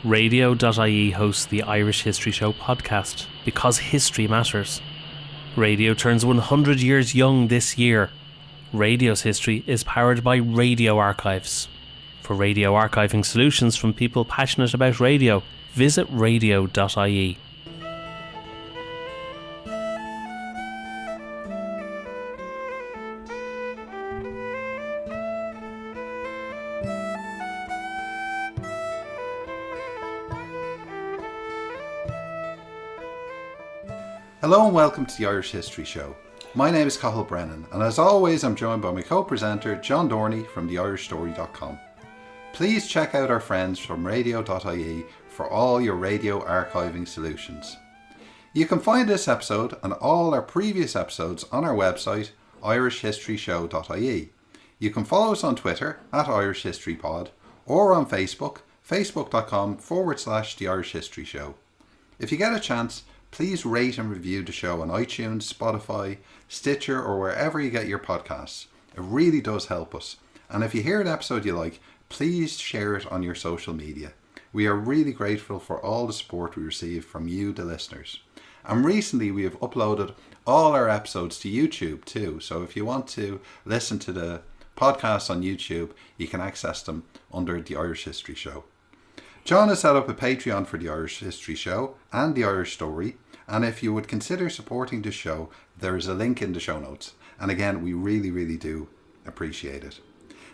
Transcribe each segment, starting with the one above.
Radio.ie hosts the Irish History Show podcast because history matters. Radio turns 100 years young this year. Radio's history is powered by Radio Archives. For radio archiving solutions from people passionate about radio, visit radio.ie. Hello and welcome to the Irish History Show. My name is Cathal Brennan, and as always I'm joined by my co-presenter John Dorney from theirishstory.com. Please check out our friends from radio.ie for all your radio archiving solutions. You can find this episode and all our previous episodes on our website irishhistoryshow.ie. You can follow us on Twitter at irishhistorypod or on Facebook, facebook.com/The Irish History Show. If you get a chance, please rate and review the show on iTunes, Spotify, Stitcher, or wherever you get your podcasts. It really does help us. And if you hear an episode you like, please share it on your social media. We are really grateful for all the support we receive from you, the listeners. And recently we have uploaded all our episodes to YouTube too. So if you want to listen to the podcasts on YouTube, you can access them under The Irish History Show. John has set up a Patreon for The Irish History Show and The Irish Story, and if you would consider supporting the show, there is a link in the show notes. And again, we really do appreciate it.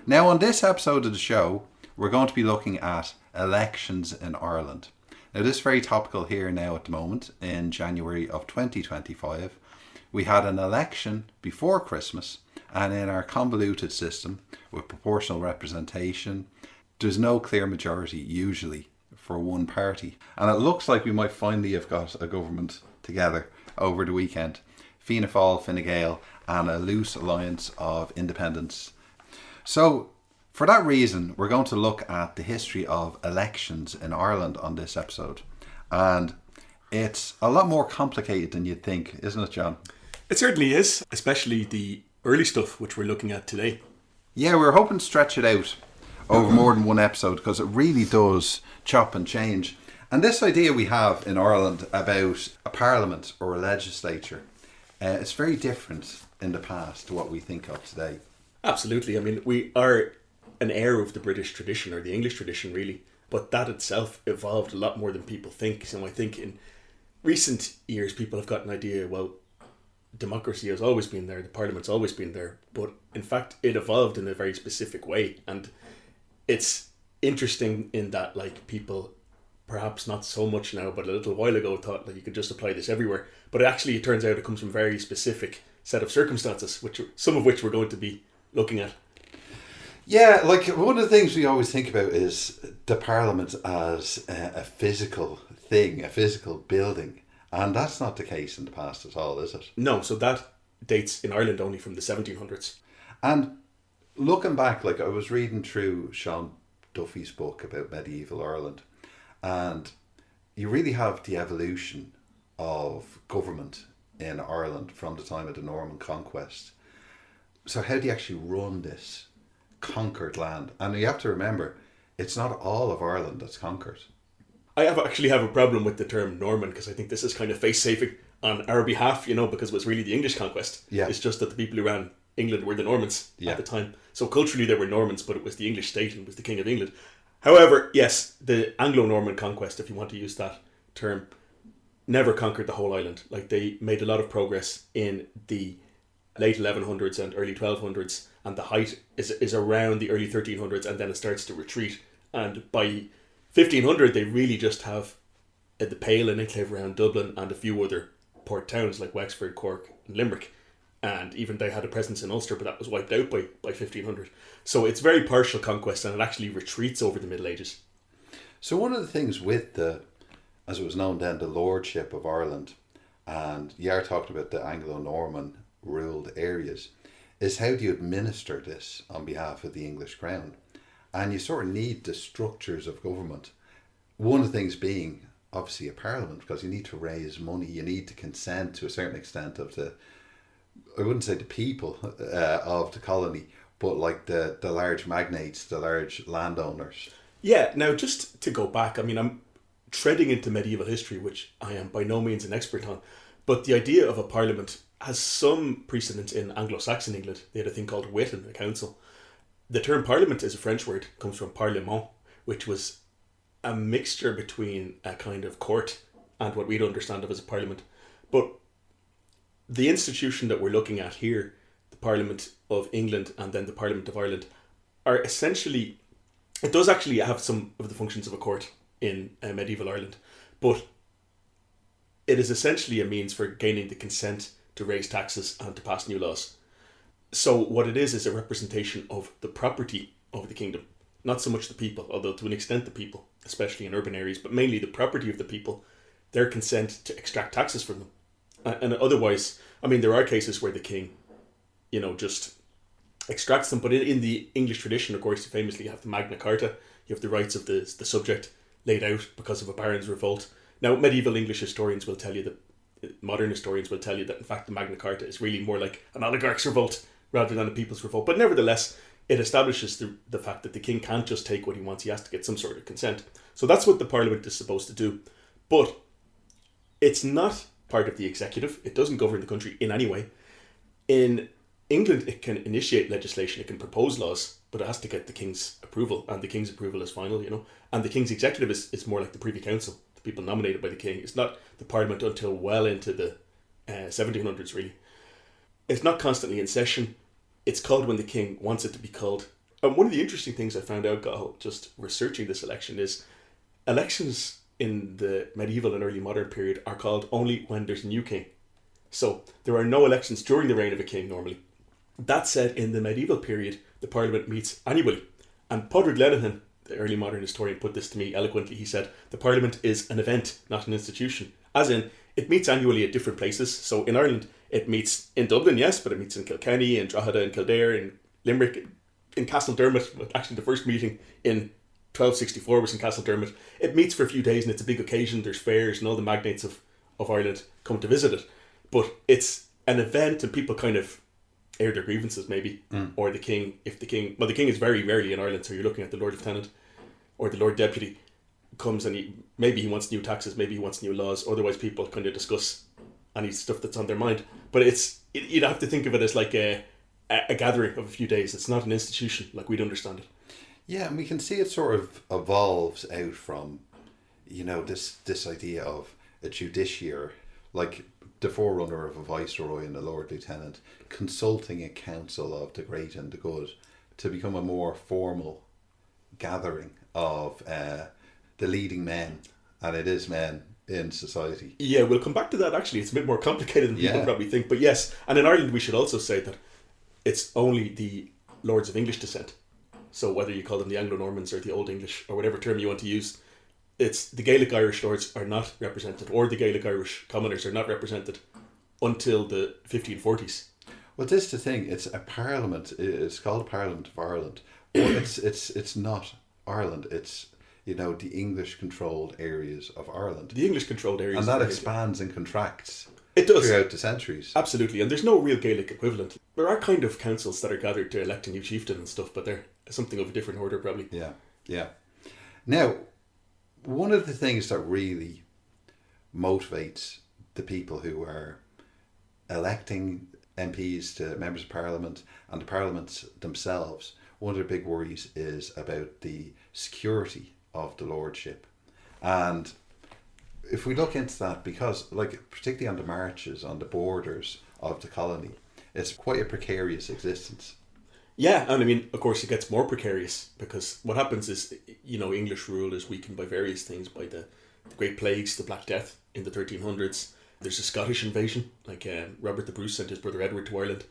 Now on this episode of the show, we're going to be looking at elections in Ireland. Now this is very topical here now at the moment, in January of 2025. We had an election before Christmas, and in our convoluted system with proportional representation, there's no clear majority usually for one party. And it looks like we might finally have got a government together over the weekend. Fianna Fáil, Fine Gael and a loose alliance of independents. So for that reason, we're going to look at the history of elections in Ireland on this episode. And it's a lot more complicated than you'd think, isn't it, John? It certainly is, especially the early stuff which we're looking at today. Yeah, we're hoping to stretch it out over more than one episode because it really does chop and change. And this idea we have in Ireland about a parliament or a legislature, it's very different in the past to what we think of today. Absolutely. I mean, we are an heir of the British tradition or the English tradition really, but that itself evolved a lot more than people think. So I think in recent years people have got an idea, well, democracy has always been there, the parliament's always been there, but in fact it evolved in a very specific way. And it's interesting in that, like, people perhaps not so much now, but a little while ago thought that you could just apply this everywhere. But it turns out it comes from a very specific set of circumstances, some of which we're going to be looking at. Yeah, like one of the things we always think about is the parliament as a physical thing, a physical building. And that's not the case in the past at all, is it? No, so that dates in Ireland only from the 1700s. And looking back, like I was reading through Sean Duffy's book about medieval Ireland, and you really have the evolution of government in Ireland from the time of the Norman conquest. So how do you actually run this conquered land? And you have to remember, it's not all of Ireland that's conquered. I actually have a problem with the term Norman because I think this is kind of face-saving on our behalf, because it was really the English conquest. Yeah. It's just that the people who ran England were the Normans at the time. So culturally they were Normans, but it was the English state and was the King of England. However, yes, the Anglo-Norman conquest, if you want to use that term, never conquered the whole island. Like, they made a lot of progress in the late 1100s and early 1200s, and the height is around the early 1300s, and then it starts to retreat. And by 1500, they really just have the Pale and enclave around Dublin and a few other port towns like Wexford, Cork and Limerick. And even they had a presence in Ulster, but that was wiped out by 1500. So it's very partial conquest, and it actually retreats over the Middle Ages. So one of the things with the, as it was known then, the Lordship of Ireland, and Yar talked about the Anglo-Norman ruled areas, is how do you administer this on behalf of the English crown? And you sort of need the structures of government. One of the things being, obviously, a parliament, because you need to raise money, you need to consent to a certain extent of the, I wouldn't say the people of the colony, but like the large magnates, the large landowners. Yeah, now just to go back, I mean, I'm treading into medieval history, which I am by no means an expert on, but the idea of a parliament has some precedent in Anglo-Saxon England. They had a thing called Witan, a council. The term parliament is a French word, comes from parlement, which was a mixture between a kind of court and what we'd understand of as a parliament. But the institution that we're looking at here, the Parliament of England and then the Parliament of Ireland, are essentially, it does actually have some of the functions of a court in medieval Ireland, but it is essentially a means for gaining the consent to raise taxes and to pass new laws. So what it is a representation of the property of the kingdom, not so much the people, although to an extent the people, especially in urban areas, but mainly the property of the people, their consent to extract taxes from them. And otherwise, I mean, there are cases where the king, just extracts them, but in the English tradition, of course, you famously have the Magna Carta, you have the rights of the subject laid out because of a baron's revolt. Now, medieval English historians will tell you that, modern historians will tell you that in fact the Magna Carta is really more like an oligarch's revolt rather than a people's revolt. But nevertheless, it establishes the fact that the king can't just take what he wants, he has to get some sort of consent. So that's what the parliament is supposed to do. But it's not part of the executive. It doesn't govern the country in any way. In England, it can initiate legislation, it can propose laws, but it has to get the king's approval, and the king's approval is final, And the king's executive is more like the Privy Council, the people nominated by the king. It's not the parliament until well into the 1700s, really. It's not constantly in session. It's called when the king wants it to be called. And one of the interesting things I found out, Gail, just researching this election, is elections in the medieval and early modern period are called only when there's a new king. So there are no elections during the reign of a king normally. That said, in the medieval period, the parliament meets annually. And Padraig Lenihan, the early modern historian, put this to me eloquently. He said, the parliament is an event, not an institution. As in, it meets annually at different places. So in Ireland, it meets in Dublin, yes, but it meets in Kilkenny, in Drogheda, in Kildare, in Limerick, in Castledermot. Actually, the first meeting in 1264 was in Castledermot. It meets for a few days and it's a big occasion. There's fairs and all the magnates of Ireland come to visit it. But it's an event and people kind of air their grievances maybe. Or the king the king is very rarely in Ireland, so you're looking at the Lord Lieutenant or the Lord Deputy comes and maybe he wants new taxes, maybe he wants new laws. Otherwise people kind of discuss any stuff that's on their mind. But you'd have to think of it as like a gathering of a few days. It's not an institution like we'd understand it. Yeah, and we can see it sort of evolves out from, this idea of a justiciar, like the forerunner of a viceroy and a Lord Lieutenant, consulting a council of the great and the good, to become a more formal gathering of the leading men, and it is men in society. Yeah, we'll come back to that actually. It's a bit more complicated than people probably think. But yes, and in Ireland we should also say that it's only the lords of English descent. So whether you call them the Anglo-Normans or the Old English or whatever term you want to use, it's the Gaelic Irish lords are not represented, or the Gaelic Irish commoners are not represented until the 1540s. Well, this is the thing. It's a parliament. It's called Parliament of Ireland. Or it's not Ireland. It's the English-controlled areas of Ireland. The English-controlled areas, and that expands and contracts. It does throughout the centuries. Absolutely, and there's no real Gaelic equivalent. There are kind of councils that are gathered to elect a new chieftain and stuff, but they're something of a different order, probably. Yeah. Now, one of the things that really motivates the people who are electing MPs to members of Parliament and the parliaments themselves, one of their big worries is about the security of the lordship. And if we look into that, because particularly on the marches, on the borders of the colony, it's quite a precarious existence. Yeah, and I mean, of course, it gets more precarious because what happens is, English rule is weakened by various things, by the Great Plagues, the Black Death in the 1300s. There's a Scottish invasion, Robert the Bruce sent his brother Edward to Ireland.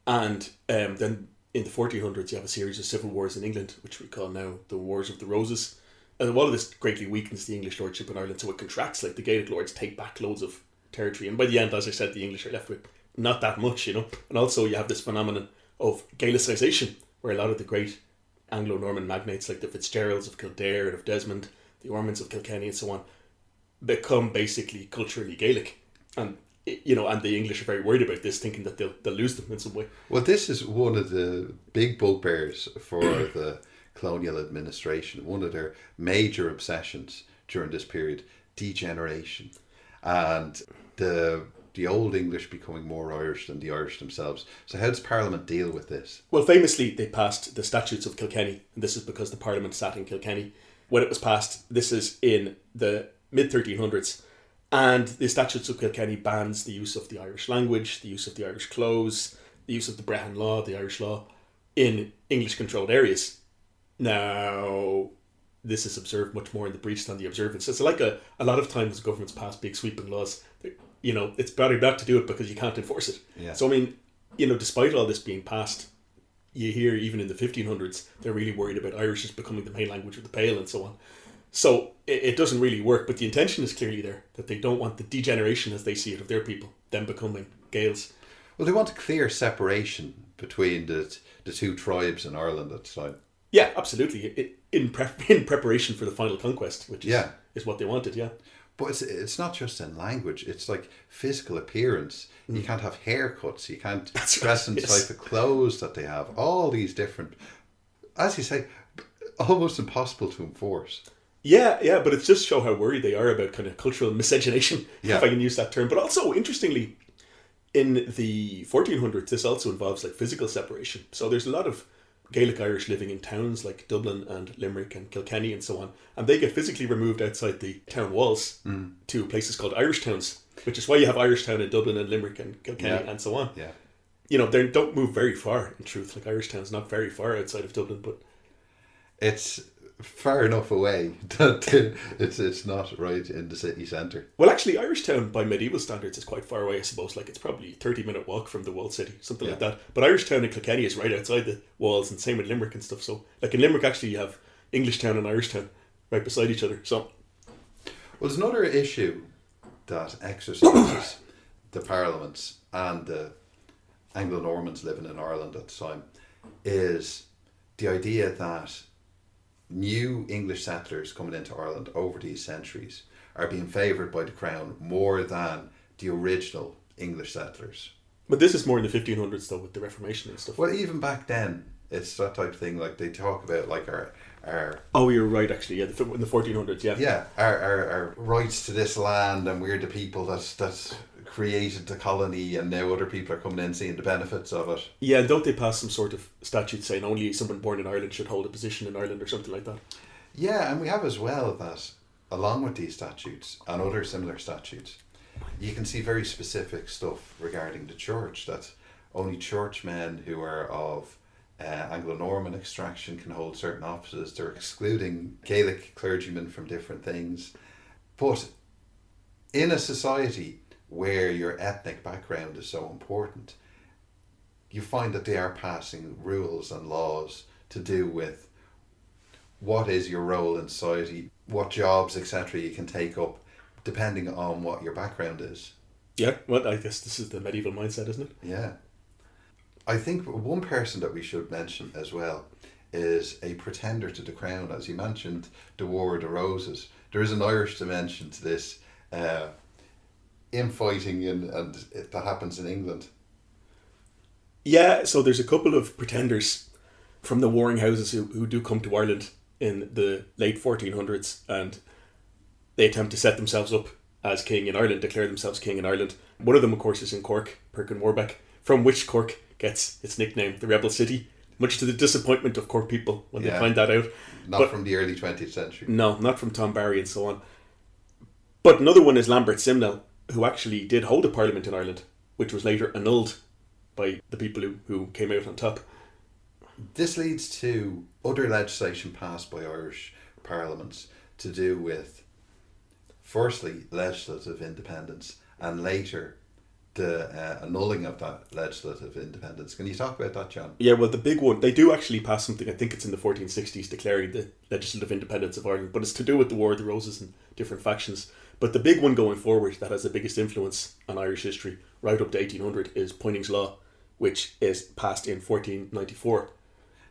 And then in the 1400s, you have a series of civil wars in England, which we call now the Wars of the Roses. And all of this greatly weakens the English lordship in Ireland, so it contracts. The Gaelic lords take back loads of territory. And by the end, as I said, the English are left with not that much, And also you have this phenomenon of Gaelicization, where a lot of the great Anglo-Norman magnates, like the Fitzgeralds of Kildare and of Desmond, the Ormonds of Kilkenny and so on, become basically culturally Gaelic. And, and the English are very worried about this, thinking that they'll lose them in some way. Well, this is one of the big bugbears for the colonial administration. One of their major obsessions during this period, degeneration, and the Old English becoming more Irish than the Irish themselves. So how does Parliament deal with this? Well, famously, they passed the Statutes of Kilkenny, and this is because the Parliament sat in Kilkenny when it was passed. This is in the mid-1300s, and the Statutes of Kilkenny bans the use of the Irish language, the use of the Irish clothes, the use of the Brehon law, the Irish law, in English-controlled areas. Now, this is observed much more in the breach than the observance. It's like a lot of times governments pass big sweeping laws. It's better not to do it because you can't enforce it. Yeah. So, I mean, despite all this being passed, you hear even in the 1500s, they're really worried about Irish as becoming the main language of the Pale and so on. So, it doesn't really work, but the intention is clearly there, that they don't want the degeneration, as they see it, of their people, them becoming Gaels. Well, they want a clear separation between the two tribes in Ireland at the time. Yeah, absolutely. In preparation for the final conquest, which is what they wanted, yeah. But it's not just in language, it's like physical appearance. You can't have haircuts, you can't dress in the type of clothes that they have. All these different, as you say, almost impossible to enforce. Yeah, but it's just show how worried they are about kind of cultural miscegenation, if I can use that term. But also, interestingly, in the 1400s, this also involves like physical separation. So there's a lot of Gaelic Irish living in towns like Dublin and Limerick and Kilkenny and so on, and they get physically removed outside the town walls to places called Irish towns, which is why you have Irish town in Dublin and Limerick and Kilkenny and so on. Yeah. They don't move very far, in truth. Like, Irish town's not very far outside of Dublin, but it's far enough away that it's not right in the city centre. Well, actually, Irish town by medieval standards is quite far away, I suppose. Like, it's probably a 30-minute walk from the walled city, something like that. But Irish town in Kilkenny is right outside the walls, and same with Limerick and stuff. So, like, in Limerick, actually, you have English town and Irish town right beside each other. So, well, there's another issue that exercises the parliaments and the Anglo-Normans living in Ireland at the time is the idea that new English settlers coming into Ireland over these centuries are being favoured by the Crown more than the original English settlers. But this is more in the 1500s, though, with the Reformation and stuff. Well, even back then, it's that type of thing. Like, they talk about, like, our oh, you're right, actually. Yeah, in the 1400s, yeah. Yeah, our rights to this land, and we're the people that created the colony, and now other people are coming in seeing the benefits of it. Yeah, and don't they pass some sort of statute saying only someone born in Ireland should hold a position in Ireland or something like that? Yeah, and we have as well that, along with these statutes and other similar statutes, you can see very specific stuff regarding the church, that only churchmen who are of Anglo-Norman extraction can hold certain offices. They're excluding Gaelic clergymen from different things. But in a society where your ethnic background is so important, you find that they are passing rules and laws to do with what is your role in society, what jobs, etc. you can take up, depending on what your background is. Yeah, well, I guess this is the medieval mindset, isn't it? Yeah. I think one person that we should mention as well is a pretender to the crown. As you mentioned, the War of the Roses. There is an Irish dimension to this infighting and that happens in England. Yeah, so there's a couple of pretenders from the warring houses who do come to Ireland in the late 1400s, and they attempt to set themselves up as king in Ireland, declare themselves king in Ireland. One of them, of course, is in Cork, Perkin Warbeck, from which Cork gets its nickname, the Rebel City, much to the disappointment of Cork people when they find that out. Not from the early 20th century. No, not from Tom Barry and so on. But another one is Lambert Simnel, who actually did hold a parliament in Ireland, which was later annulled by the people who came out on top. This leads to other legislation passed by Irish parliaments to do with, firstly, legislative independence, and later the annulling of that legislative independence. Can you talk about that, John? Yeah, well, the big one, they do actually pass something, I think it's in the 1460s, declaring the legislative independence of Ireland, but it's to do with the War of the Roses and different factions. But the big one going forward that has the biggest influence on Irish history right up to 1800 is Poyning's Law, which is passed in 1494.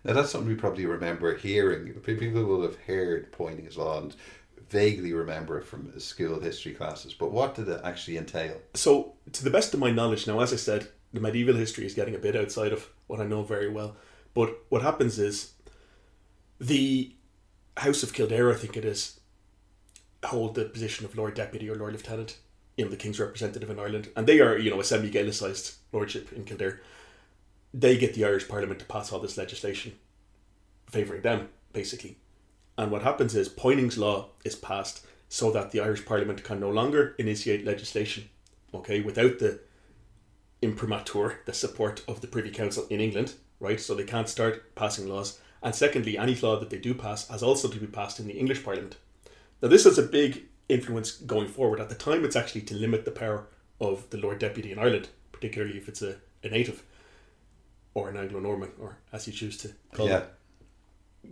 Now, that's something we probably remember hearing. People will have heard Poyning's Law and vaguely remember it from school history classes, but what did it actually entail? So, to the best of my knowledge, now, as I said, the medieval history is getting a bit outside of what I know very well, but what happens is The House of Kildare, I think it is, hold the position of Lord Deputy or Lord Lieutenant, the King's representative in Ireland, and they are, a semi-Gaelicised lordship in Kildare. They get the Irish Parliament to pass all this legislation favouring them, basically. And what happens is Poyning's law is passed so that the Irish Parliament can no longer initiate legislation, okay, without the imprimatur, the support of the Privy Council in England, right? So they can't start passing laws. And secondly, any law that they do pass has also to be passed in the English Parliament. Now, this has a big influence going forward. At the time, it's actually to limit the power of the Lord Deputy in Ireland, particularly if it's a native or an Anglo-Norman, or as you choose to call it.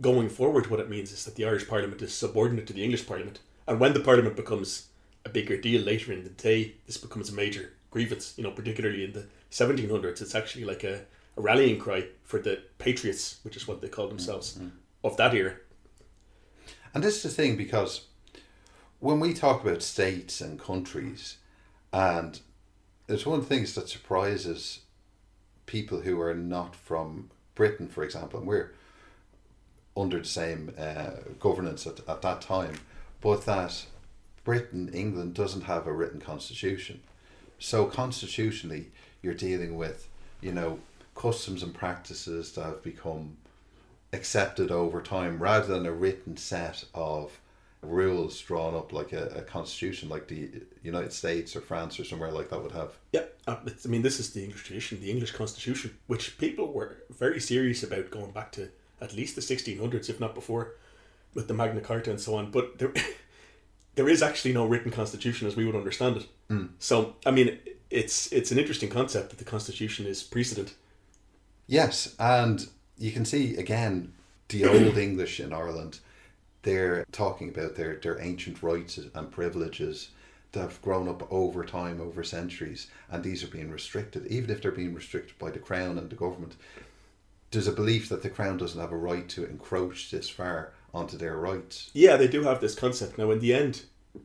Going forward, what it means is that the Irish Parliament is subordinate to the English Parliament. And when the Parliament becomes a bigger deal later in the day, this becomes a major grievance. Particularly in the 1700s, it's actually like a rallying cry for the patriots, which is what they call themselves, of that era. And this is the thing, because when we talk about states and countries, and it's one of the things that surprises people who are not from Britain, for example, and we're under the same governance at that time, but that Britain, England, doesn't have a written constitution. So constitutionally, you're dealing with, customs and practices that have become accepted over time, rather than a written set of rules drawn up like a constitution like the United States or France or somewhere like that would have. Yeah, this is the English tradition, the English constitution, which people were very serious about going back to at least the 1600s, if not before, with the Magna Carta and so on. But there is actually no written constitution as we would understand it. So, it's an interesting concept that the constitution is precedent. Yes, and you can see, again, the old English in Ireland, they're talking about their ancient rights and privileges that have grown up over time, over centuries, and these are being restricted. Even if they're being restricted by the Crown and the government, there's a belief that the Crown doesn't have a right to encroach this far onto their rights. Yeah, they do have this concept. Now, in the end,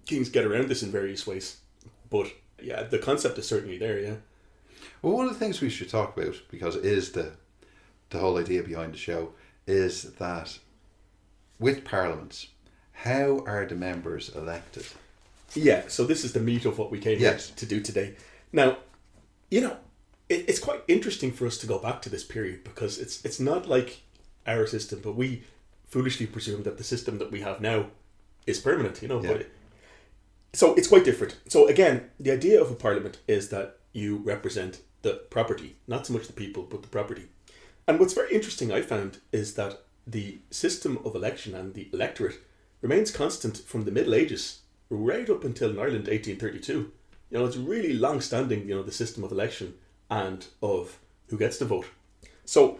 kings get around this in various ways, but yeah, the concept is certainly there, yeah. Well, one of the things we should talk about, because it is the whole idea behind the show, is that with parliaments, how are the members elected? Yeah, so this is the meat of what we came here to do today. Now, it's quite interesting for us to go back to this period, because it's not like our system, but we foolishly presume that the system that we have now is permanent, But so it's quite different. So again, the idea of a parliament is that you represent the property, not so much the people, but the property. And what's very interesting, I found, is that the system of election and the electorate remains constant from the Middle Ages right up until in Ireland 1832. It's really long-standing, the system of election and of who gets to vote. So,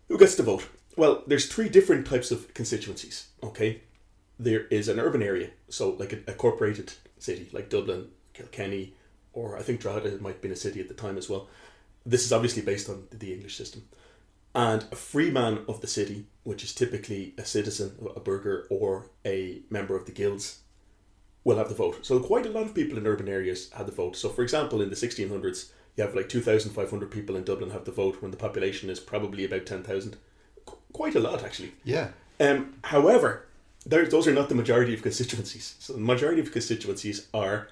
who gets to vote? Well, there's three different types of constituencies, okay? There is an urban area, so like a corporated city, like Dublin, Kilkenny, or I think Drogheda might have been a city at the time as well. This is obviously based on the English system. And a free man of the city, which is typically a citizen, a burgher, or a member of the guilds, will have the vote. So quite a lot of people in urban areas had the vote. So for example, in the 1600s, you have like 2,500 people in Dublin have the vote when the population is probably about 10,000. Quite a lot, actually. Yeah. However, those are not the majority of constituencies. So the majority of constituencies are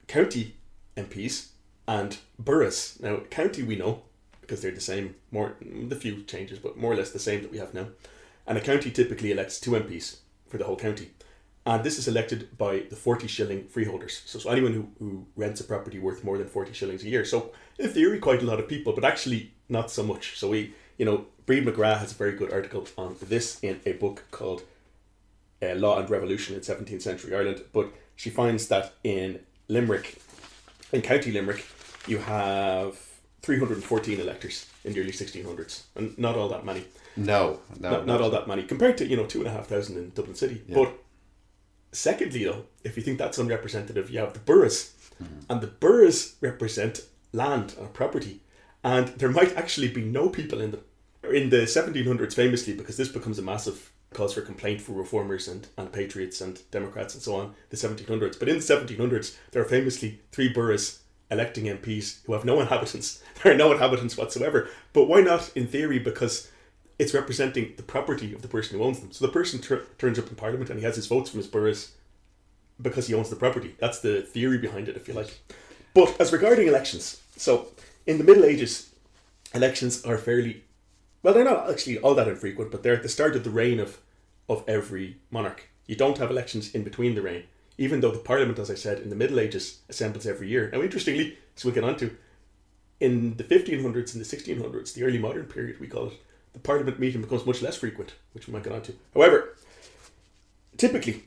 county MPs and boroughs. Now, county we know, because they're the same, the few changes, but more or less the same that we have now. And a county typically elects 2 MPs for the whole county. And this is elected by the 40 shilling freeholders. So anyone who rents a property worth more than 40 shillings a year. So in theory, quite a lot of people, but actually not so much. So Breed McGrath has a very good article on this in a book called Law and Revolution in 17th Century Ireland. But she finds that in Limerick, in County Limerick, you have 314 electors in the early 1600s, and not all that many. No, not all that many compared to 2,500 in Dublin City. Yeah. But secondly, though, if you think that's unrepresentative, you have the boroughs, and the boroughs represent land and property, and there might actually be no people in them. In the 1700s, famously, because this becomes a massive cause for complaint for reformers and patriots and Democrats and so on, the 1700s. But in the 1700s, there are famously 3 boroughs electing MPs who have no inhabitants. There are no inhabitants whatsoever. But why not in theory? Because it's representing the property of the person who owns them. So the person turns up in Parliament and he has his votes from his boroughs because he owns the property. That's the theory behind it, if you like. But as regarding elections, so in the Middle Ages, elections are fairly, well, they're not actually all that infrequent, but they're at the start of the reign of every monarch. You don't have elections in between the reign, even though the Parliament, as I said, in the Middle Ages assembles every year. Now, interestingly, as we'll get on to, in the 1500s and the 1600s, the early modern period, we call it, the Parliament meeting becomes much less frequent, which we might get on to. However, typically,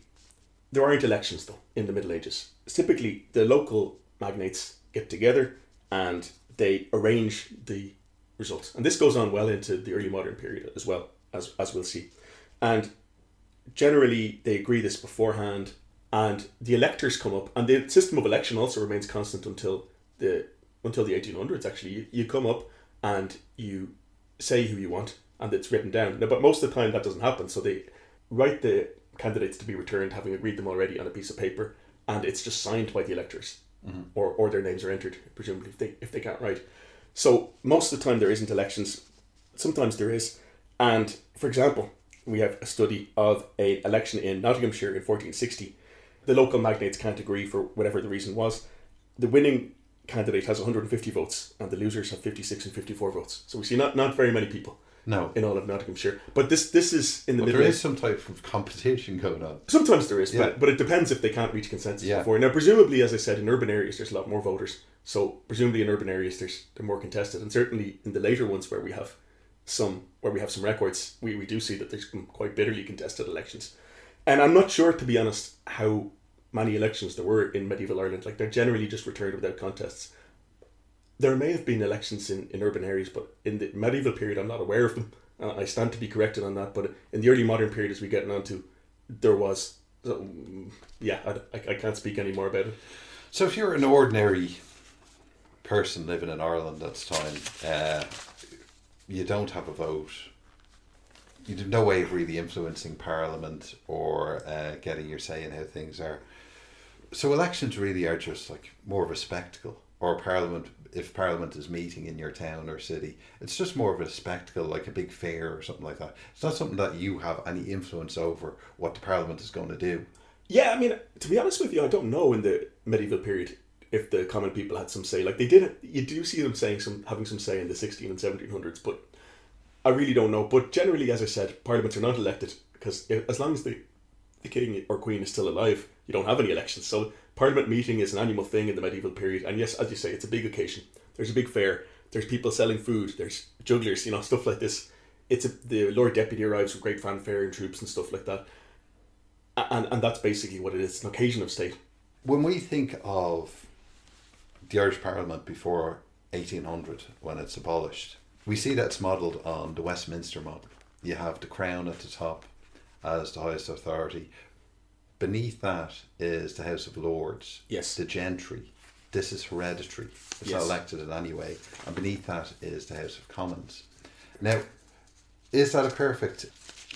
there aren't elections, though, in the Middle Ages. Typically, the local magnates get together and they arrange the results. And this goes on well into the early modern period as well, as we'll see. And generally, they agree this beforehand, and the electors come up, and the system of election also remains constant until the 1800s, actually. You come up and you say who you want, and it's written down. Now, but most of the time that doesn't happen, so they write the candidates to be returned, having agreed them already, on a piece of paper, and it's just signed by the electors, or their names are entered, presumably, if they can't write. So most of the time there isn't elections. Sometimes there is. And, for example, we have a study of an election in Nottinghamshire in 1460. The local magnates can't agree for whatever the reason was. The winning candidate has 150 votes, and the losers have 56 and 54 votes. So we see not very many people in all of Nottinghamshire. But this is in the middle. There is some type of competition going on. Sometimes there is, but it depends if they can't reach consensus before. Now, presumably, as I said, in urban areas there's a lot more voters. So presumably in urban areas they're more contested, and certainly in the later ones where we have some records, we do see that there's been quite bitterly contested elections. And I'm not sure, to be honest, how many elections there were in medieval Ireland. Like, they're generally just returned without contests. There may have been elections in urban areas, but in the medieval period I'm not aware of them. I stand to be corrected on that, but in the early modern period, as we're getting on to, there was. So, I can't speak any more about it. So if you're an ordinary person living in Ireland at the time, you don't have a vote, you have no way of really influencing Parliament or getting your say in how things are. So elections really are just like more of a spectacle, or Parliament, if Parliament is meeting in your town or city, it's just more of a spectacle, like a big fair or something like that. It's not something that you have any influence over what the Parliament is going to do. Yeah, I mean, to be honest with you, I don't know in the medieval period if the common people had some say. Like, they did, you do see them having some say in the 16 and 1700s, but I really don't know. But generally, as I said, parliaments are not elected, because as long as the king or queen is still alive, you don't have any elections. So parliament meeting is an annual thing in the medieval period, and yes, as you say, it's a big occasion. There's a big fair, there's people selling food, there's jugglers, stuff like this. The Lord Deputy arrives with great fanfare and troops and stuff like that, and that's basically what it is. It's an occasion of state. When we think of the Irish Parliament before 1800, when it's abolished, we see that's modelled on the Westminster model. You have the Crown at the top as the highest authority. Beneath that is the House of Lords, yes, the gentry. This is hereditary. It's not elected in any way. And beneath that is the House of Commons. Now, is that a perfect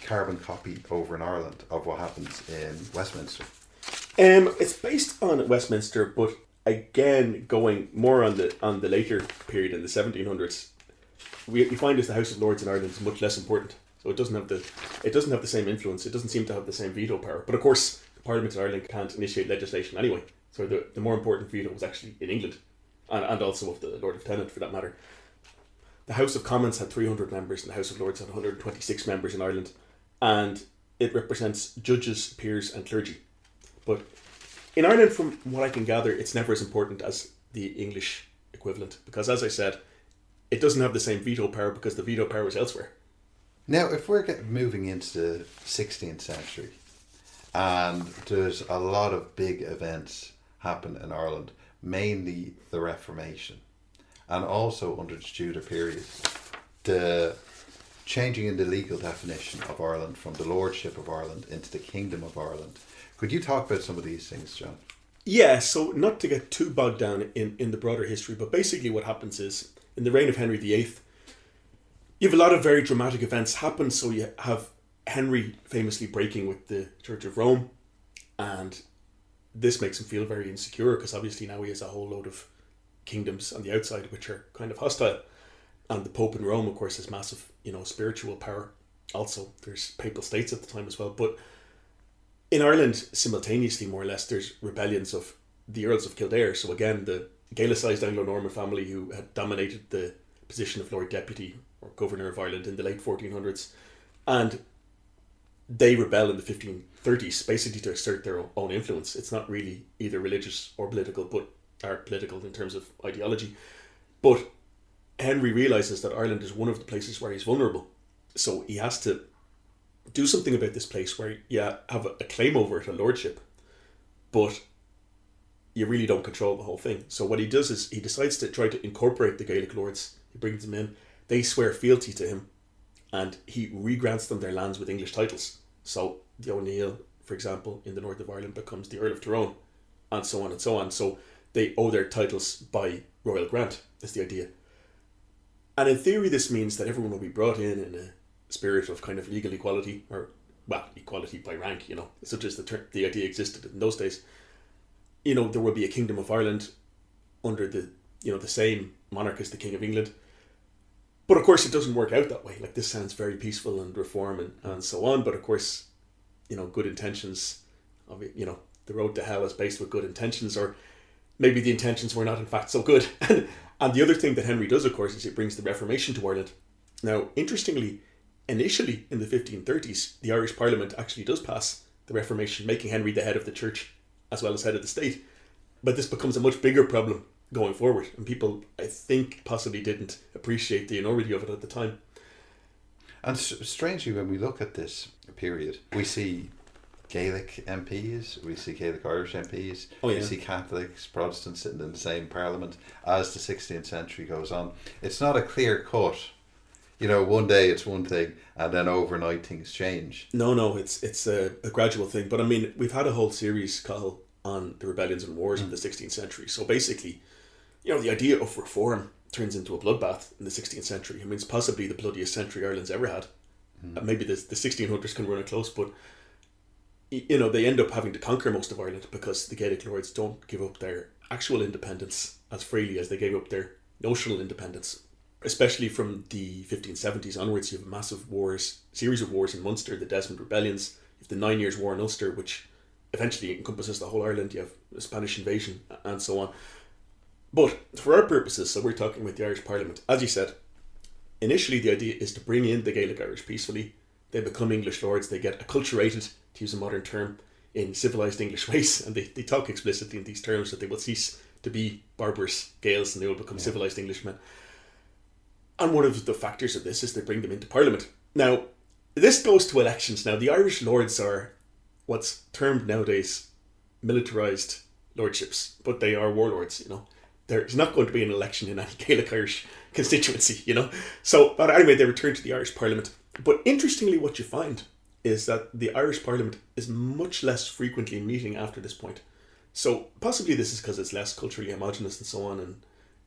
carbon copy over in Ireland of what happens in Westminster? It's based on Westminster, but again, going more on the later period in the 1700s, we find as the House of Lords in Ireland is much less important. So it doesn't have the same influence. It doesn't seem to have the same veto power. But of course, the Parliament in Ireland can't initiate legislation anyway. So the more important veto was actually in England, and also of the Lord Lieutenant for that matter. The House of Commons had 300 members, and the House of Lords had 126 members in Ireland, and it represents judges, peers, and clergy. But in Ireland, from what I can gather, it's never as important as the English equivalent, because, as I said, it doesn't have the same veto power because the veto power is elsewhere. Now, if we're moving into the 16th century, and there's a lot of big events happen in Ireland, mainly the Reformation, and also under the Tudor period, the changing in the legal definition of Ireland from the Lordship of Ireland into the Kingdom of Ireland. Could you talk about some of these things, John? Yeah, so not to get too bogged down in the broader history, but basically what happens is, in the reign of Henry VIII, you have a lot of very dramatic events happen. So you have Henry famously breaking with the Church of Rome, and this makes him feel very insecure because obviously now he has a whole load of kingdoms on the outside which are kind of hostile. And the Pope in Rome, of course, has massive, spiritual power. Also, there's papal states at the time as well. But in Ireland, simultaneously, more or less, there's rebellions of the Earls of Kildare. So again, the Gaelicised Anglo-Norman family who had dominated the position of Lord Deputy or Governor of Ireland in the late 1400s. And they rebel in the 1530s, basically to assert their own influence. It's not really either religious or political, but are political in terms of ideology. But Henry realises that Ireland is one of the places where he's vulnerable. So he has to do something about this place where you have a claim over it, a lordship, but you really don't control the whole thing. So what he does is he decides to try to incorporate the Gaelic lords. He brings them in. They swear fealty to him, and he regrants them their lands with English titles. So the O'Neill, for example, in the north of Ireland becomes the Earl of Tyrone, and so on and so on. So they owe their titles by royal grant, is the idea. And in theory, this means that everyone will be brought in a spirit of kind of legal equality, or, well, equality by rank, such as the idea existed in those days. There will be a Kingdom of Ireland under the same monarch as the King of England. But of course, it doesn't work out that way. Like, this sounds very peaceful and reform and so on. But of course, good intentions of it, the road to hell is based with good intentions, or maybe the intentions were not in fact so good. And the other thing that Henry does, of course, is he brings the Reformation to Ireland. Now, interestingly, initially in the 1530s, the Irish Parliament actually does pass the Reformation, making Henry the head of the church as well as head of the state. But this becomes a much bigger problem going forward, and people, I think, possibly didn't appreciate the enormity of it at the time. And strangely, when we look at this period, we see Gaelic MPs, we see Gaelic Irish MPs, we see Catholics, Protestants sitting in the same parliament as the 16th century goes on. It's not a clear cut, one day it's one thing and then overnight things change. No, it's a gradual thing. But I mean, we've had a whole series, Cathal, on the rebellions and wars in the 16th century. So basically, the idea of reform turns into a bloodbath in the 16th century. I mean, it's possibly the bloodiest century Ireland's ever had. Maybe the 1600s can run it close, but they end up having to conquer most of Ireland because the Gaelic lords don't give up their actual independence as freely as they gave up their notional independence. Especially from the 1570s onwards, you have a massive series of wars in Munster, the Desmond Rebellions, you have the 9 Years' War in Ulster, which eventually encompasses the whole Ireland, you have the Spanish invasion, and so on. But for our purposes, so we're talking with the Irish Parliament, as you said, initially the idea is to bring in the Gaelic Irish peacefully. They become English lords, they get acculturated, to use a modern term, in civilised English ways, and they talk explicitly in these terms that they will cease to be barbarous Gaels and they will become civilised Englishmen. And one of the factors of this is they bring them into Parliament. Now, this goes to elections. Now, the Irish lords are what's termed nowadays militarised lordships, but they are warlords, There's not going to be an election in any Gaelic Irish constituency, So, but anyway, they return to the Irish Parliament. But interestingly, what you find is that the Irish Parliament is much less frequently meeting after this point. So possibly this is because it's less culturally homogenous and so on, and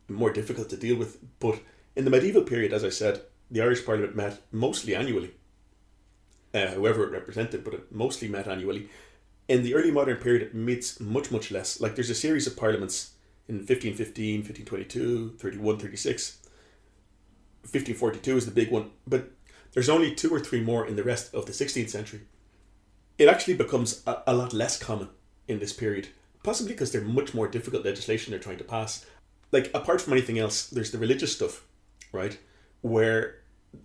more difficult to deal with. But in the medieval period, as I said, the Irish Parliament met mostly annually, whoever it represented, but it mostly met annually. In the early modern period, it meets much, much less. Like, there's a series of parliaments in 1515, 1522, 31, 36. 1542 is the big one, but there's only 2 or 3 more in the rest of the 16th century. It actually becomes a lot less common in this period, possibly because they're much more difficult legislation they're trying to pass. Like, apart from anything else, there's the religious stuff, right, where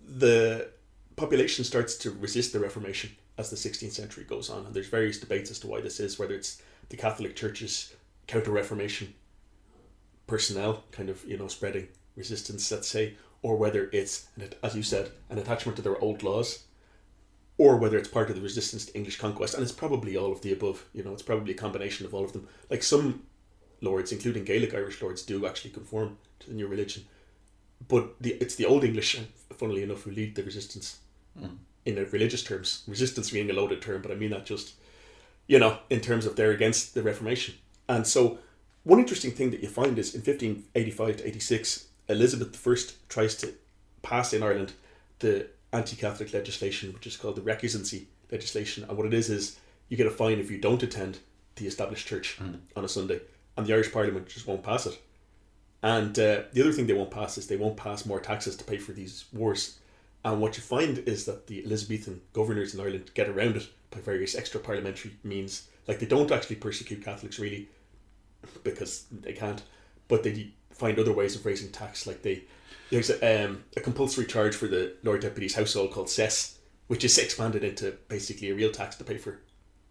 the population starts to resist the Reformation as the 16th century goes on, and there's various debates as to why this is, whether it's the Catholic Church's counter-Reformation personnel kind of, spreading resistance, let's say, or whether it's, as you said, an attachment to their old laws, or whether it's part of the resistance to English conquest. And it's probably all of the above, it's probably a combination of all of them. Like, some lords, including Gaelic Irish lords, do actually conform to the new religion, but it's the Old English, funnily enough, who lead the resistance in religious terms. Resistance being a loaded term, but I mean that just, in terms of they're against the Reformation. And so one interesting thing that you find is in 1585 to 86, Elizabeth I tries to pass in Ireland the anti-Catholic legislation, which is called the recusancy legislation. And what it is you get a fine if you don't attend the established church on a Sunday, and the Irish Parliament just won't pass it. And the other thing they won't pass is they won't pass more taxes to pay for these wars. And what you find is that the Elizabethan governors in Ireland get around it by various extra parliamentary means. Like, they don't actually persecute Catholics really, because they can't, but they find other ways of raising tax. Like, there's a compulsory charge for the Lord Deputy's household called cess, which is expanded into basically a real tax to pay for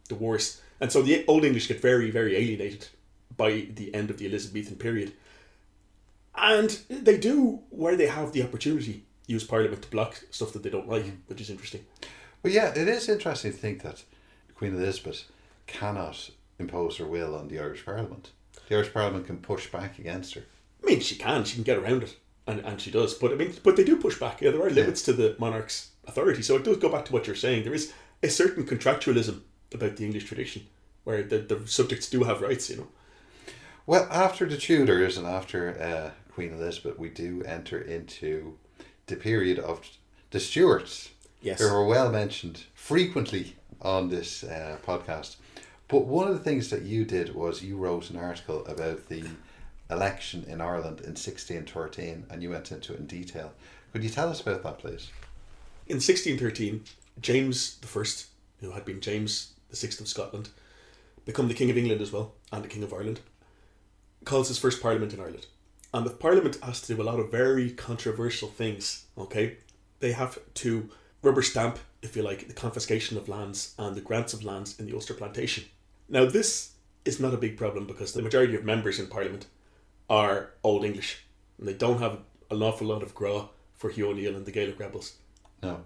the wars. And so the Old English get very, very alienated by the end of the Elizabethan period. And they do, where they have the opportunity, use Parliament to block stuff that they don't like, which is interesting. Well, yeah, it is interesting to think that Queen Elizabeth cannot impose her will on the Irish Parliament. The Irish Parliament can push back against her. I mean, she can get around it, and she does. But I mean, but they do push back. Yeah, there are limits to the monarch's authority. So it does go back to what you're saying. There is a certain contractualism about the English tradition, where the subjects do have rights, you know. Well, after the Tudors and after Queen Elizabeth, we do enter into the period of the Stuarts, yes, who are well mentioned frequently on this podcast. But one of the things that you did was you wrote an article about the election in Ireland in 1613, and you went into it in detail. Could you tell us about that, please? In 1613, James I, who had been James VI of Scotland, become the King of England as well, and the King of Ireland, calls his first Parliament in Ireland. And the Parliament has to do a lot of very controversial things, okay? They have to rubber stamp, if you like, the confiscation of lands and the grants of lands in the Ulster Plantation. Now, this is not a big problem because the majority of members in Parliament are Old English, and they don't have an awful lot of gra for Hugh O'Neill and the Gaelic rebels. No.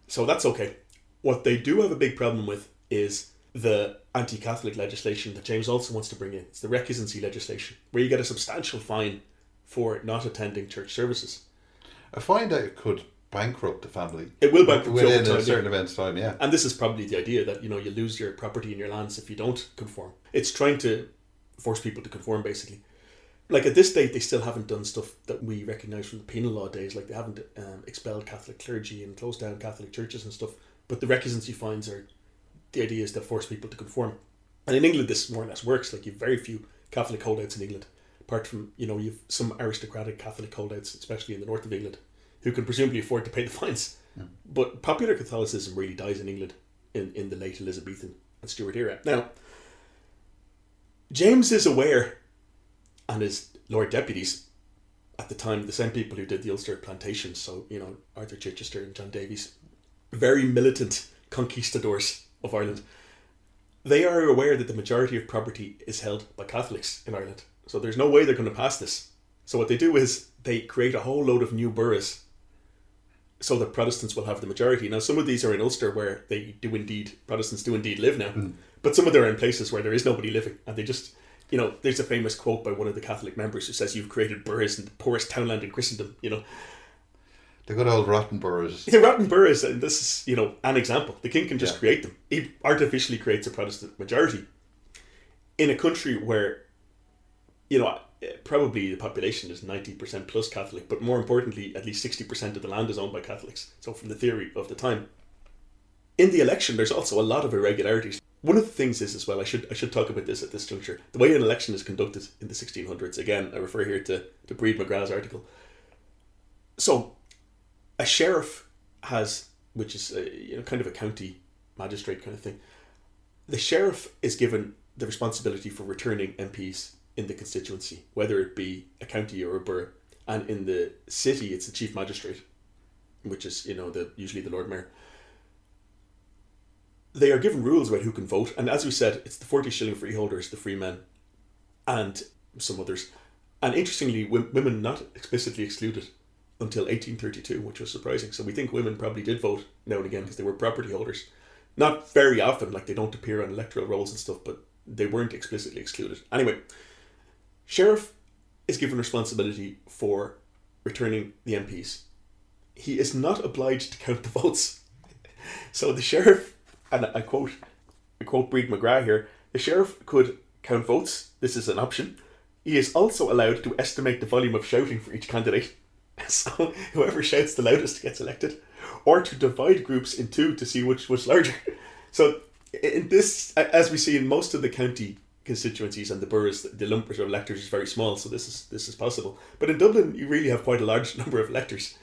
So that's okay. What they do have a big problem with is the anti-Catholic legislation that James also wants to bring in. It's the recusancy legislation, where you get a substantial fine for not attending church services. I find that it could bankrupt the family. It will bankrupt within a certain amount of time, yeah. And this is probably the idea that, you know, you lose your property and your lands if you don't conform. It's trying to force people to conform, basically. Like, at this date, they still haven't done stuff that we recognise from the penal law days. Like, they haven't expelled Catholic clergy and closed down Catholic churches and stuff. But the recusancy fines are, the idea is to force people to conform. And in England, this more or less works. Like, you have very few Catholic holdouts in England, apart from, you know, you've some aristocratic Catholic holdouts, especially in the north of England, who can presumably afford to pay the fines. Mm. But popular Catholicism really dies in England in the late Elizabethan and Stuart era. Now, James is aware, and his Lord Deputies at the time, the same people who did the Ulster Plantation, so, you know, Arthur Chichester and John Davies, very militant conquistadors of Ireland, they are aware that the majority of property is held by Catholics in Ireland. So there's no way they're going to pass this. So what they do is they create a whole load of new boroughs so that Protestants will have the majority. Now, some of these are in Ulster where Protestants do indeed live now, but some of them are in places where there is nobody living, and they just, you know, there's a famous quote by one of the Catholic members who says, "You've created boroughs in the poorest townland in Christendom," you know. The good old rotten boroughs. The rotten boroughs, and this is, you know, an example. The king can just create them. He artificially creates a Protestant majority in a country where, you know, probably the population is 90% plus Catholic, but more importantly, at least 60% of the land is owned by Catholics. So from the theory of the time. In the election, there's also a lot of irregularities. One of the things is, as well, I should talk about this at this juncture, the way an election is conducted in the 1600s. Again, I refer here to Breed McGrath's article. So, a sheriff has, which is kind of a county magistrate kind of thing. The sheriff is given the responsibility for returning MPs in the constituency, whether it be a county or a borough. And in the city, it's the chief magistrate, which is, you know, usually the Lord Mayor. They are given rules about who can vote, and as we said, it's the 40 shilling freeholders, the free men, and some others. And interestingly, women not explicitly excluded until 1832, which was surprising. So we think women probably did vote now and again because they were property holders. Not very often, like they don't appear on electoral rolls and stuff, but they weren't explicitly excluded. Anyway, sheriff is given responsibility for returning the MPs. He is not obliged to count the votes. So the sheriff, and I quote Breed McGrath here, the sheriff could count votes. This is an option. He is also allowed to estimate the volume of shouting for each candidate. So whoever shouts the loudest gets elected. Or to divide groups in two to see which was larger. So in this, as we see in most of the county constituencies and the boroughs, the number of electors is very small, so this is possible. But in Dublin, you really have quite a large number of electors.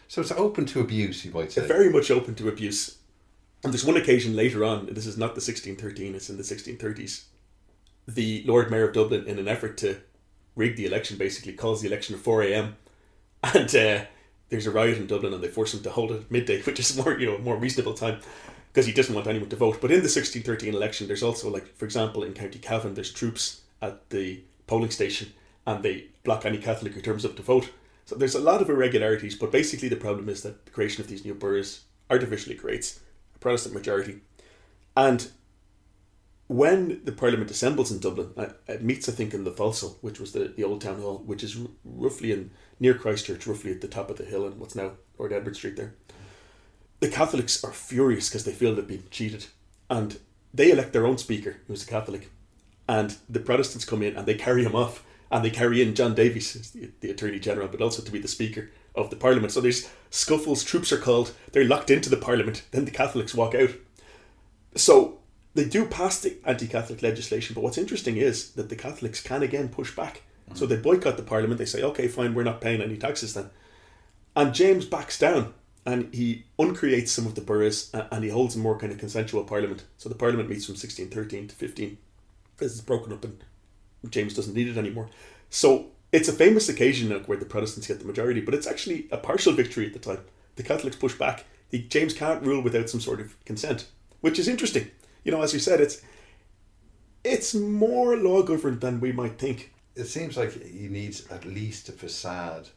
So it's open to abuse, you might say. It's very much open to abuse. And there's one occasion later on, this is not the 1613, it's in the 1630s. The Lord Mayor of Dublin, in an effort to rig the election, basically calls the election at 4 a.m. and there's a riot in Dublin and they force him to hold it at midday, which is more reasonable time, because he doesn't want anyone to vote. But in the 1613 election, there's also, like, for example, in County Cavan, there's troops at the polling station and they block any Catholic who turns up to vote. So there's a lot of irregularities, but basically the problem is that the creation of these new boroughs artificially creates a Protestant majority. And when the Parliament assembles in Dublin, it meets, I think, in the Falso, which was the old town hall, which is roughly near Christchurch, roughly at the top of the hill in what's now Lord Edward Street there. The Catholics are furious because they feel they've been cheated. And they elect their own speaker, who's a Catholic. And the Protestants come in and they carry him off. And they carry in John Davies, who's the Attorney General, but also to be the Speaker of the Parliament. So there's scuffles, troops are called, they're locked into the Parliament, then the Catholics walk out. So they do pass the anti-Catholic legislation, but what's interesting is that the Catholics can again push back. So they boycott the Parliament, they say, okay, fine, we're not paying any taxes then. And James backs down and he uncreates some of the boroughs and he holds a more kind of consensual Parliament. So the Parliament meets from 1613 to 15. This is broken up and James doesn't need it anymore. So it's a famous occasion where the Protestants get the majority, but it's actually a partial victory at the time. The Catholics push back. James can't rule without some sort of consent, which is interesting. As you said, it's more law governed than we might think. It seems like he needs at least a facade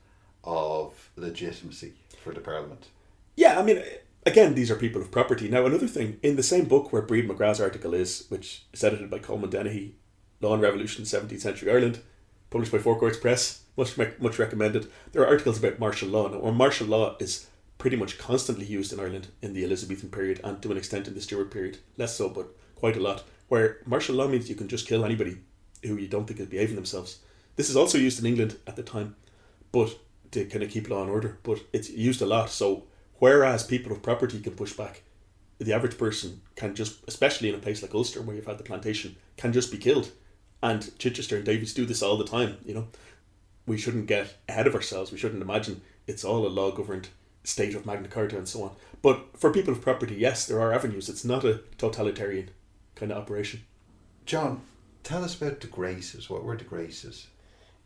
of legitimacy for the Parliament. Yeah, I mean, again, these are people of property. Now, another thing, in the same book where Breed McGrath's article is, which is edited by Coleman Dennehy, Law and Revolution in 17th Century Ireland, published by Four Courts Press, much recommended. There are articles about martial law. Now, martial law is pretty much constantly used in Ireland in the Elizabethan period and to an extent in the Stuart period. Less so, but quite a lot. Where martial law means you can just kill anybody who you don't think is behaving themselves. This is also used in England at the time, but to kind of keep law and order. But it's used a lot. So whereas people of property can push back, the average person can just, especially in a place like Ulster where you've had the plantation, can just be killed. And Chichester and Davies do this all the time, We shouldn't get ahead of ourselves. We shouldn't imagine it's all a law-governed state of Magna Carta and so on. But for people of property, yes, there are avenues. It's not a totalitarian kind of operation. John, tell us about the Graces. What were the Graces?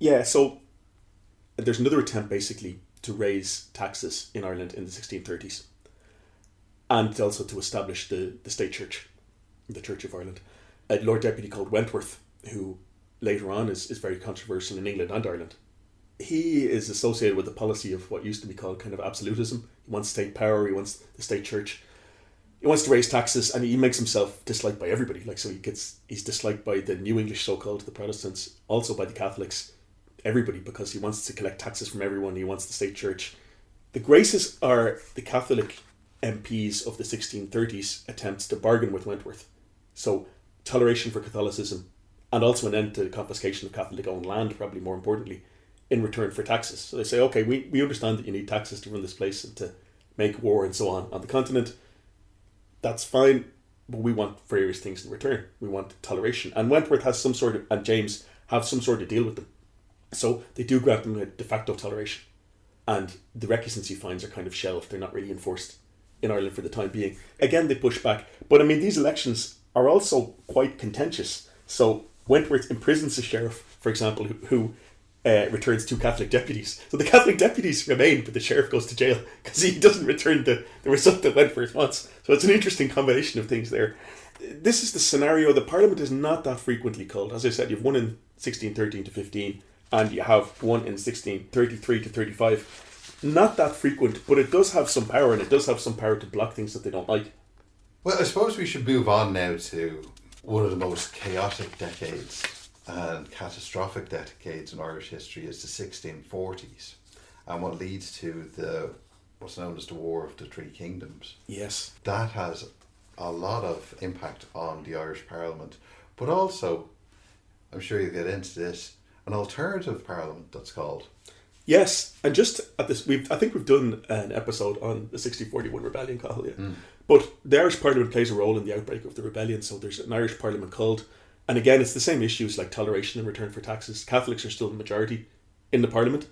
Yeah, so there's another attempt basically to raise taxes in Ireland in the 1630s. And also to establish the state church, the Church of Ireland. A Lord Deputy called Wentworth, who later on is very controversial in England and Ireland. He is associated with the policy of what used to be called kind of absolutism. He wants state power, he wants the state church. He wants to raise taxes and he makes himself disliked by everybody. He's disliked by the New English so-called, the Protestants, also by the Catholics, everybody, because he wants to collect taxes from everyone, he wants the state church. The Graces are the Catholic MPs of the 1630s attempts to bargain with Wentworth. So toleration for Catholicism, and also an end to the confiscation of Catholic-owned land, probably more importantly, in return for taxes. So they say, okay, we understand that you need taxes to run this place and to make war and so on the continent. That's fine, but we want various things in return. We want toleration. And Wentworth has and James have some sort of deal with them. So they do grant them a de facto toleration. And the recusancy fines are kind of shelved. They're not really enforced in Ireland for the time being. Again, they push back. But I mean, these elections are also quite contentious. So Wentworth imprisons the sheriff, for example, who returns 2 Catholic deputies. So the Catholic deputies remain, but the sheriff goes to jail because he doesn't return the result that Wentworth wants. So it's an interesting combination of things there. This is the scenario. The Parliament is not that frequently called. As I said, you've one in 1613 to 15, and you have one in 1633 to 35. Not that frequent, but it does have some power, and it does have some power to block things that they don't like. Well, I suppose we should move on now to one of the most chaotic decades and catastrophic decades in Irish history is the 1640s, and what leads to what's known as the War of the Three Kingdoms. Yes. That has a lot of impact on the Irish Parliament, but also, I'm sure you'll get into this, an alternative parliament that's called. Yes, and just at this, I think we've done an episode on the 1641 rebellion, Cathal, yeah. But the Irish Parliament plays a role in the outbreak of the rebellion, so there's an Irish Parliament called And again, it's the same issues like toleration in return for taxes. Catholics are still the majority in the Parliament.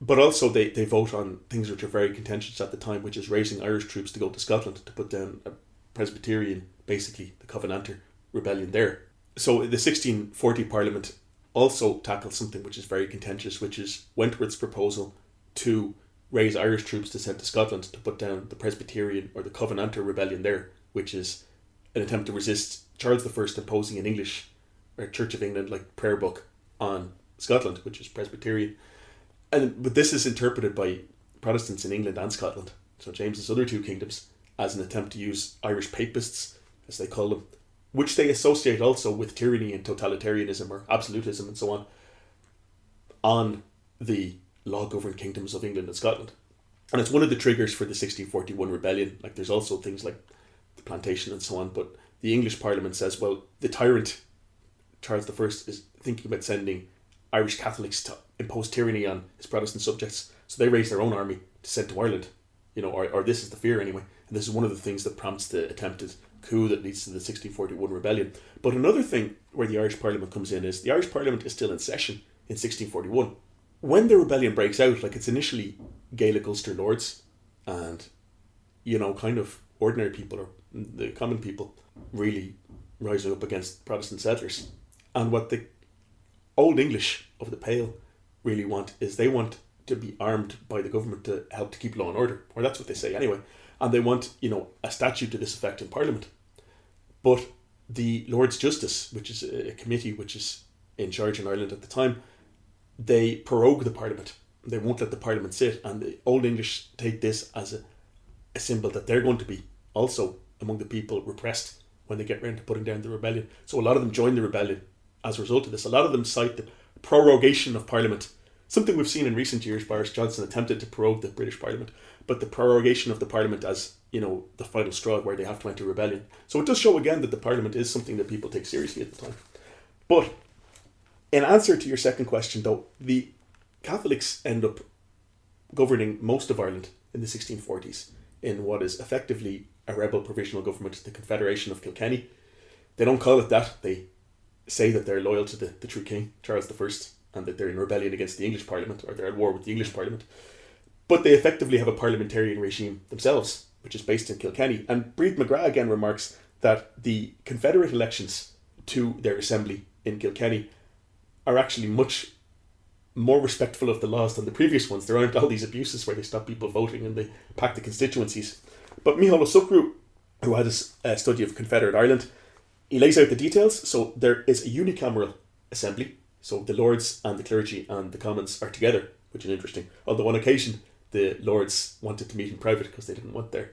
But also they vote on things which are very contentious at the time, which is raising Irish troops to go to Scotland to put down a Presbyterian, basically the Covenanter rebellion there. So the 1640 Parliament also tackles something which is very contentious, which is Wentworth's proposal to raise Irish troops to send to Scotland to put down the Presbyterian or the Covenanter rebellion there, which is an attempt to resist Charles I imposing an English or Church of England like prayer book on Scotland, which is Presbyterian. But this is interpreted by Protestants in England and Scotland, so James's other two kingdoms, as an attempt to use Irish papists, as they call them, which they associate also with tyranny and totalitarianism or absolutism and so on the law-governed kingdoms of England and Scotland. And it's one of the triggers for the 1641 rebellion. Like, there's also things like the plantation and so on, but the English Parliament says, well, the tyrant Charles I is thinking about sending Irish Catholics to impose tyranny on his Protestant subjects, so they raise their own army to send to Ireland, or this is the fear anyway. And this is one of the things that prompts the attempted coup that leads to the 1641 rebellion. But another thing where the Irish Parliament comes in is the Irish Parliament is still in session in 1641. When the rebellion breaks out, like, it's initially Gaelic Ulster lords and, kind of ordinary people or the common people really rising up against Protestant settlers. And what the Old English of the Pale really want is they want to be armed by the government to help to keep law and order, or that's what they say anyway. And they want, a statute to this effect in Parliament. But the Lords Justice, which is a committee which is in charge in Ireland at the time, they prorogue the Parliament. They won't let the Parliament sit, and the Old English take this as a symbol that they're going to be also among the people repressed when they get round to putting down the rebellion. So a lot of them join the rebellion as a result of this. A lot of them cite the prorogation of Parliament, something we've seen in recent years. Boris Johnson attempted to prorogue the British Parliament, but the prorogation of the Parliament as, the final straw where they have to enter rebellion. So it does show again that the Parliament is something that people take seriously at the time. But in answer to your second question, though, the Catholics end up governing most of Ireland in the 1640s in what is effectively a rebel provisional government, the Confederation of Kilkenny. They don't call it that. They say that they're loyal to the true king, Charles I, and that they're in rebellion against the English Parliament, or they're at war with the English Parliament. But they effectively have a parliamentarian regime themselves, which is based in Kilkenny. And Breed McGrath again remarks that the Confederate elections to their assembly in Kilkenny are actually much more respectful of the laws than the previous ones. There aren't all these abuses where they stop people voting and they pack the constituencies. But Micheál O'Suckru, who had a study of Confederate Ireland, he lays out the details. So there is a unicameral assembly. So the Lords and the clergy and the Commons are together, which is interesting. Although on occasion, the Lords wanted to meet in private because they didn't want their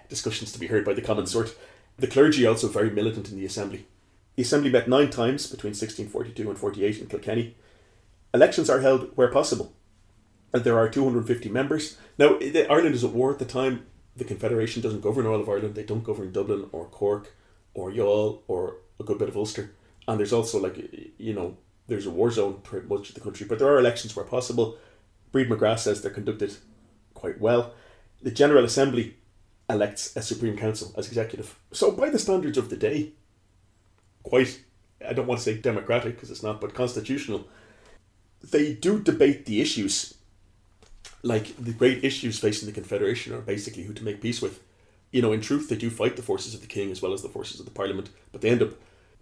discussions to be heard by the common sort. The clergy also very militant in the Assembly. The Assembly met 9 times between 1642 and 48 in Kilkenny. Elections are held where possible. And there are 250 members. Now, Ireland is at war at the time. The Confederation doesn't govern all of Ireland. They don't govern Dublin or Cork or Youghal or a good bit of Ulster. And there's also, there's a war zone throughout much of the country. But there are elections where possible. Breed McGrath says they're conducted quite well. The General Assembly elects a Supreme Council as executive. So by the standards of the day, quite, I don't want to say democratic because it's not, but constitutional. They do debate the issues. Like, the great issues facing the Confederation are basically who to make peace with. In truth, they do fight the forces of the king as well as the forces of the Parliament, but they end up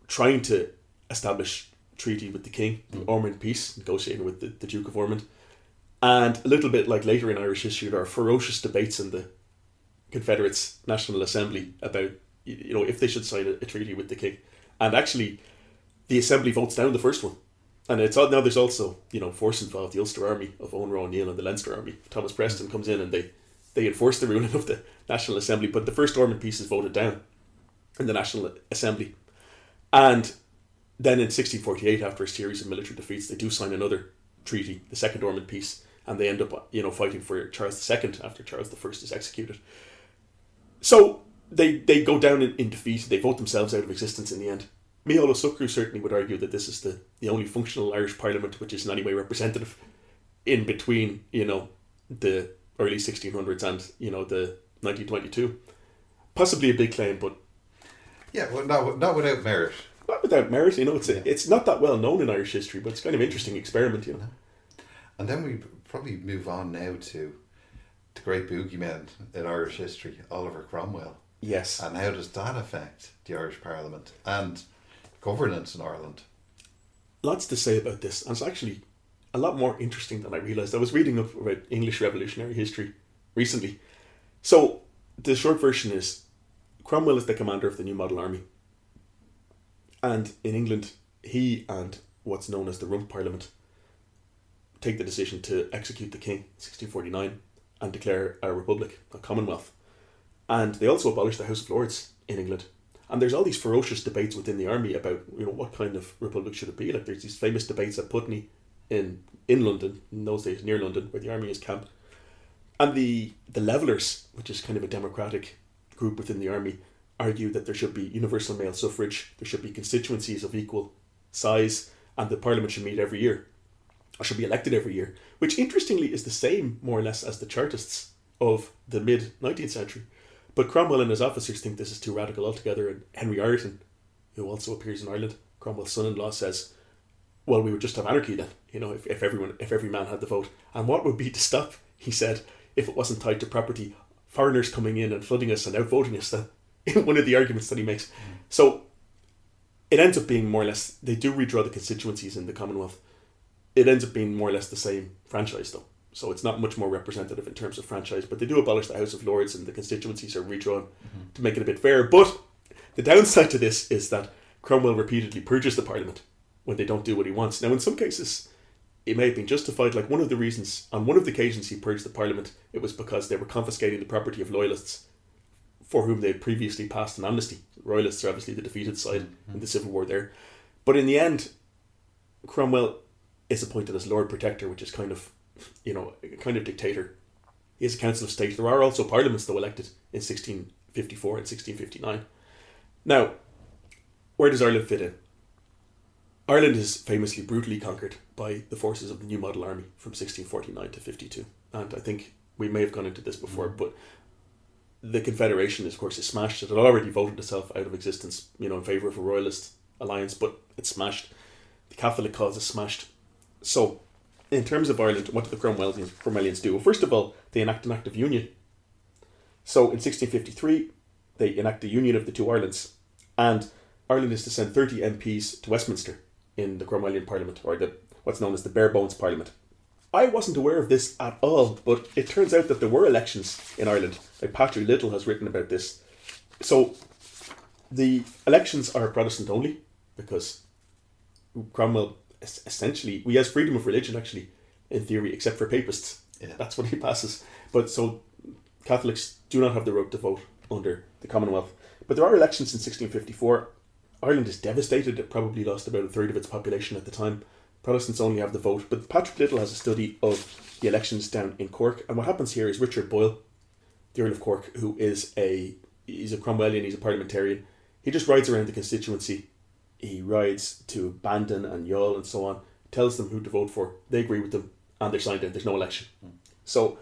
trying to establish treaty with the king, the Ormond Peace, negotiating with the Duke of Ormond. And a little bit like later in Irish history, there are ferocious debates in the Confederates' National Assembly about, if they should sign a treaty with the king. And actually, the Assembly votes down the first one. And now there's also, force involved, the Ulster Army of Owen Roe O'Neill and the Leinster Army. Thomas Preston comes in and they enforce the ruling of the National Assembly. But the first Ormond Peace is voted down in the National Assembly. And then in 1648, after a series of military defeats, they do sign another treaty, the Second Ormond Peace. And they end up, fighting for Charles II after Charles I is executed. So they go down in defeat. They vote themselves out of existence in the end. Micheál O'Suckru certainly would argue that this is the only functional Irish Parliament which is in any way representative in between, the early 1600s and, the 1922. Possibly a big claim, but... Yeah, well, not without merit. not without merit, it's not that well known in Irish history, but it's kind of interesting experiment, And then we probably move on now to the great boogeyman in Irish history, Oliver Cromwell. Yes. And how does that affect the Irish Parliament and governance in Ireland? Lots to say about this, and it's actually a lot more interesting than I realised. I was reading up about English revolutionary history recently. So, the short version is, Cromwell is the commander of the New Model Army. And in England, he and what's known as the Rump Parliament take the decision to execute the king in 1649 and declare a republic, a commonwealth. And they also abolish the House of Lords in England. And there's all these ferocious debates within the army about, what kind of republic should it be. Like, there's these famous debates at Putney in London, in those days near London, where the army is camped. And the Levellers, which is kind of a democratic group within the army, argue that there should be universal male suffrage, there should be constituencies of equal size, and the Parliament should meet every year, or should be elected every year, which interestingly is the same, more or less, as the Chartists of the mid-19th century. But Cromwell and his officers think this is too radical altogether, and Henry Ireton, who also appears in Ireland, Cromwell's son-in-law, says, well, we would just have anarchy then, if every man had the vote. And what would be to stop, he said, if it wasn't tied to property, foreigners coming in and flooding us and outvoting us then? One of the arguments that he makes. So it ends up being more or less, they do redraw the constituencies in the Commonwealth. It ends up being more or less the same franchise though. So it's not much more representative in terms of franchise, but they do abolish the House of Lords and the constituencies are redrawn to make it a bit fairer. But the downside to this is that Cromwell repeatedly purges the Parliament when they don't do what he wants. Now in some cases, it may have been justified. Like one of the reasons, on one of the occasions he purged the Parliament, it was because they were confiscating the property of loyalists for whom they had previously passed an amnesty. Royalists are obviously the defeated side in the Civil War there. But in the end, Cromwell is appointed as Lord Protector, which is kind of dictator. He is a Council of State. There are also parliaments, though, elected in 1654 and 1659. Now, where does Ireland fit in? Ireland is famously brutally conquered by the forces of the New Model Army from 1649 to 52. And I think we may have gone into this before, but the Confederation, of course, is smashed. It had already voted itself out of existence, in favour of a royalist alliance, but it's smashed. The Catholic cause is smashed. So, in terms of Ireland, what do the Cromwellians do? Well, first of all, they enact an Act of Union. So, in 1653, they enact the union of the two Irelands, and Ireland is to send 30 MPs to Westminster in the Cromwellian Parliament, or what's known as the bare bones Parliament. I wasn't aware of this at all, but it turns out that there were elections in Ireland. Like Patrick Little has written about this. So the elections are Protestant only, because Cromwell essentially, he has freedom of religion actually, in theory, except for papists. Yeah. That's what he passes. But so Catholics do not have the right to vote under the Commonwealth. But there are elections in 1654. Ireland is devastated. It probably lost about a third of its population at the time. Protestants only have the vote. But Patrick Little has a study of the elections down in Cork. And what happens here is Richard Boyle, the Earl of Cork, who is he's a Cromwellian, he's a parliamentarian. He just rides around the constituency. He rides to Bandon and Youghal and so on, tells them who to vote for. They agree with them and they're signed in. There's no election. So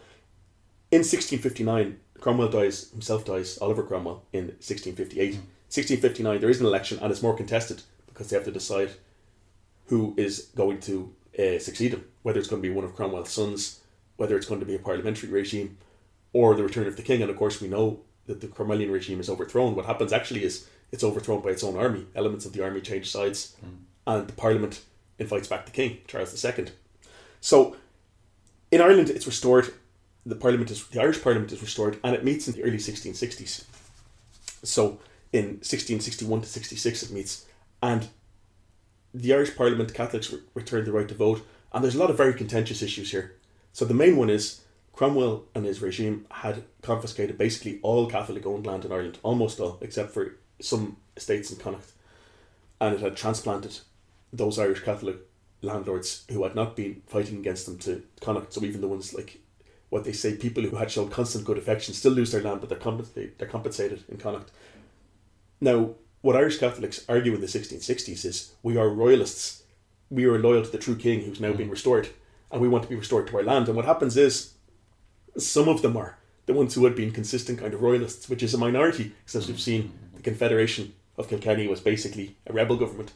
in 1659, Cromwell himself dies, Oliver Cromwell, in 1658. 1659, there is an election and it's more contested because they have to decide who is going to succeed him, whether it's going to be one of Cromwell's sons, whether it's going to be a parliamentary regime, or the return of the king. And of course we know that the Cromwellian regime is overthrown. What happens actually is it's overthrown by its own army. Elements of the army change sides, and the Parliament invites back the king, Charles II. So in Ireland it's restored. The Irish Parliament is restored, and it meets in the early 1660s. So in 1661 to 66 it meets, and the Irish Parliament, Catholics return the right to vote, and there's a lot of very contentious issues here. So the main one is Cromwell and his regime had confiscated basically all Catholic owned land in Ireland, almost all, except for some estates in Connacht, and it had transplanted those Irish Catholic landlords who had not been fighting against them to Connacht. So even the ones like what they say, people who had shown constant good affection still lose their land, but they're compensated in Connacht. Now, what Irish Catholics argue in the 1660s is, we are royalists, we are loyal to the true king who's now been restored, and we want to be restored to our land. And what happens is, some of them are the ones who had been consistent kind of royalists, which is a minority, because as we've seen, the Confederation of Kilkenny was basically a rebel government.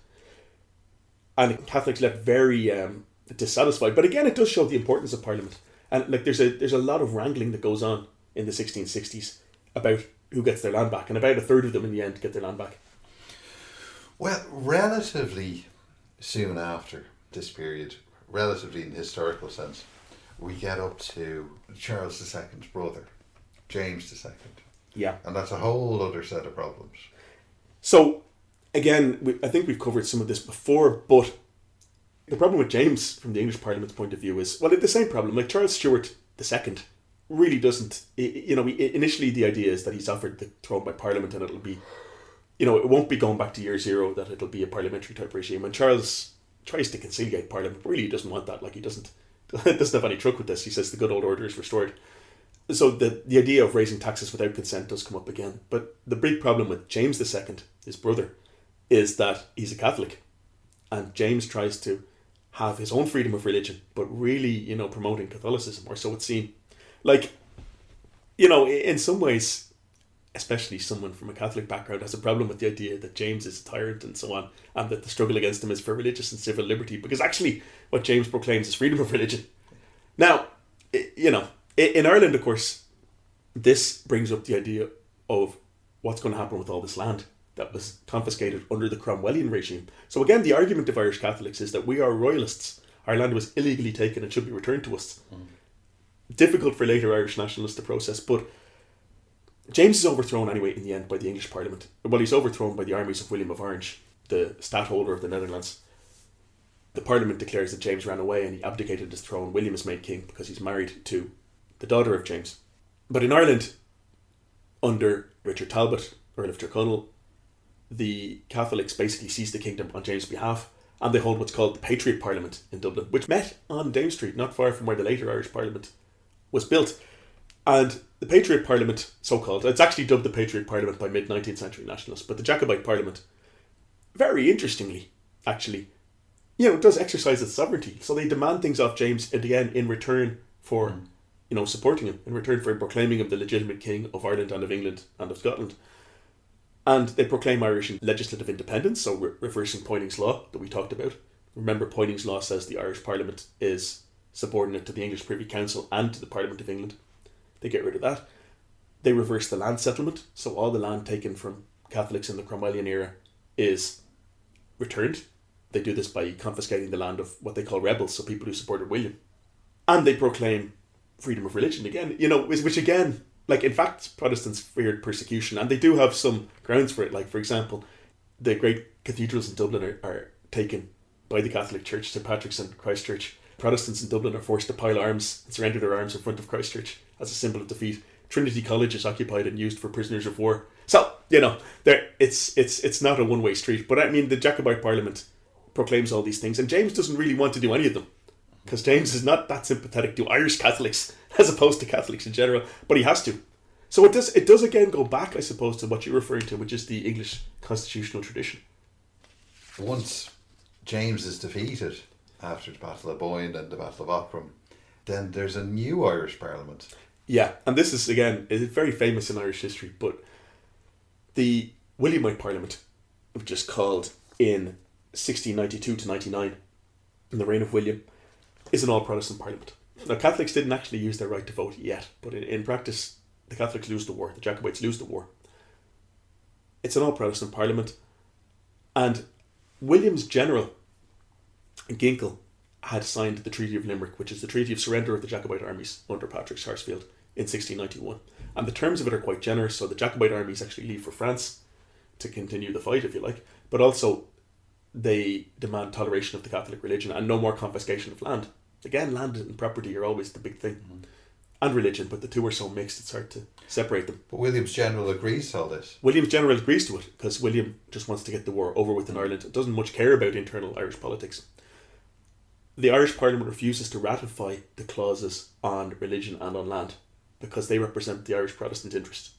And Catholics left very dissatisfied. But again, it does show the importance of Parliament. And like there's a lot of wrangling that goes on in the 1660s about who gets their land back. And about a third of them in the end get their land back. Well, relatively soon after this period, relatively in the historical sense, we get up to Charles II's brother, James II. Yeah. And that's a whole other set of problems. So, again, I think we've covered some of this before, but the problem with James, from the English Parliament's point of view, is, well, it's the same problem. Like, Charles Stuart II really doesn't, initially the idea is that he's offered the throne by Parliament and it'll be, it won't be going back to year zero, that it'll be a parliamentary type regime. And Charles tries to conciliate Parliament, really doesn't want that. Like, he doesn't have any truck with this. He says the good old order is restored. So the idea of raising taxes without consent does come up again. But the big problem with James II, his brother, is that he's a Catholic. And James tries to have his own freedom of religion, but really, promoting Catholicism, or so it's seen. Like, in some ways, especially someone from a Catholic background has a problem with the idea that James is a tyrant and so on, and that the struggle against him is for religious and civil liberty, because actually what James proclaims is freedom of religion. Now, in Ireland, of course, this brings up the idea of what's going to happen with all this land that was confiscated under the Cromwellian regime. So again, the argument of Irish Catholics is that we are royalists. Our land was illegally taken and should be returned to us. Difficult for later Irish nationalists to process, but James is overthrown anyway in the end by the English Parliament. Well, he's overthrown by the armies of William of Orange, the stadtholder of the Netherlands. The Parliament declares that James ran away and he abdicated his throne. William is made king because he's married to the daughter of James. But in Ireland, under Richard Talbot, Earl of Tyrconnell, the Catholics basically seize the kingdom on James' behalf, and they hold what's called the Patriot Parliament in Dublin, which met on Dame Street, not far from where the later Irish Parliament was built. And the Patriot Parliament, so-called, it's actually dubbed the Patriot Parliament by mid-19th century nationalists, but the Jacobite Parliament, very interestingly, actually, does exercise its sovereignty. So they demand things off James, again, in return for, supporting him, in return for proclaiming him the legitimate king of Ireland and of England and of Scotland. And they proclaim Irish legislative independence, so reversing Poyning's law that we talked about. Remember, Poyning's law says the Irish Parliament is subordinate to the English Privy Council and to the Parliament of England. They get rid of that. They reverse the land settlement, so all the land taken from Catholics in the Cromwellian era is returned. They do this by confiscating the land of what they call rebels, so people who supported William. And they proclaim freedom of religion again, which again, like, in fact, Protestants feared persecution, and they do have some grounds for it. Like, for example, the great cathedrals in Dublin are taken by the Catholic Church, St. Patrick's and Christ Church. Protestants in Dublin are forced to pile arms and surrender their arms in front of Christ Church as a symbol of defeat. Trinity College is occupied and used for prisoners of war. So, it's not a one-way street. But I mean, the Jacobite Parliament proclaims all these things, and James doesn't really want to do any of them, because James is not that sympathetic to Irish Catholics as opposed to Catholics in general, but he has to. So it does again go back, I suppose, to what you're referring to, which is the English constitutional tradition. Once James is defeated after the Battle of Boyne and the Battle of Aughrim, then there's a new Irish Parliament. Yeah, and this is, again, is very famous in Irish history, but the Williamite Parliament, which is called in 1692 to 99, in the reign of William, is an all-Protestant parliament. Now, Catholics didn't actually use their right to vote yet, but in practice, the Catholics lose the war, the Jacobites lose the war. It's an all-Protestant parliament, and William's general, Ginkle, had signed the Treaty of Limerick, which is the treaty of surrender of the Jacobite armies under Patrick Sarsfield in 1691. And the terms of it are quite generous, so the Jacobite armies actually leave for France to continue the fight, if you like, but also they demand toleration of the Catholic religion and no more confiscation of land. Again, land and property are always the big thing. And religion, but the two are so mixed it's hard to separate them. But William's general agrees to all this. William's general agrees to it, because William just wants to get the war over with in Ireland. It doesn't much care about internal Irish politics. The Irish Parliament refuses to ratify the clauses on religion and on land, because they represent the Irish Protestant interest,